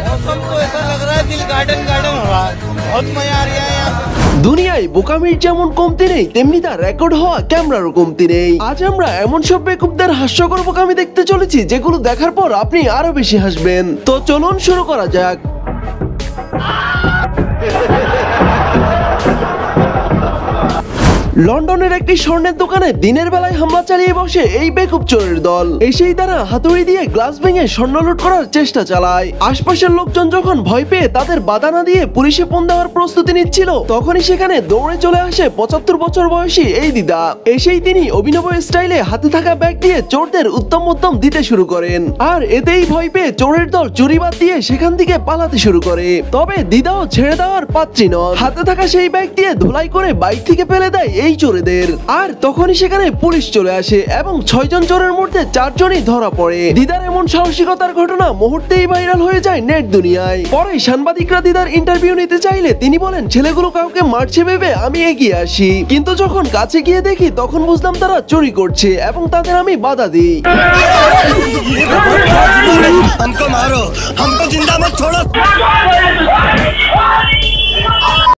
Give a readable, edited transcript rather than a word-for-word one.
मौसम तो ऐसा लग रहा है दिल गार्डन गार्डन हो रहा है, बहुत मजा आ रहा है यहाँ। দুনিয়ায় বোকামির যেমন কমতি নেই তেমনি তার রেকর্ড হওয়া ক্যামেরারও কমতি নেই। আজ আমরা এমন সব বেকুবদের হাস্যকর বোকামি দেখতে চলেছি যেগুলো দেখার পর আপনি আরো বেশি হাসবেন। তো চলুন শুরু করা যাক। লন্ডনের একটি স্বর্ণের দোকানে দিনের বেলায় হামলা চালিয়ে বসে এই বেকুব চোরের দল। এসেই তারা হাতুড়ি দিয়ে গ্লাস ভেঙে স্বর্ণ লুট করার চেষ্টা চালায়। আশপাশের লোকজন যখন ভয় পেয়ে তাদের বাধা না দিয়ে পুলিশে ফোন দেওয়ার প্রস্তুতি নিচ্ছিল, তখনই সেখানে দৌড়ে চলে আসে ৭৫ বছর বয়সী এই দিদা। এসেই তিনি অভিনব স্টাইলে হাতে থাকা ব্যাগ দিয়ে চোরদের উত্তম উত্তম দিতে শুরু করেন। আর এতেই ভয় পেয়ে চোরের দল চুরি বাদ দিয়ে সেখান থেকে পালাতে শুরু করে। তবে দিদাও ছেড়ে দেওয়ার পাত্রী নন। হাতে থাকা সেই ব্যাগ দিয়ে ধুলাই করে বাইক থেকে ফেলে দেয় এই চোরেদের। আর তখনই সেখানে পুলিশ চলে আসে এবং ৬ জন চোরের মধ্যে ৪ জনই ধরা পড়ে। দিদার এমন সাহসিকতার ঘটনা মুহূর্তেই ভাইরাল হয়ে যায় নেট দুনিয়ায়। পরে সাংবাদিকরা দিদার ইন্টারভিউ নিতে চাইলে তিনি বলেন, ছেলেগুলো কাউকে মারছে ভেবে আমি এগিয়ে আসি, কিন্তু যখন কাছে গিয়ে দেখি তখন বুঝলাম তারা চুরি করছে এবং তাদের আমি বাধা দিই। हमको मारो, हमको जिंदा मत छोड़ो।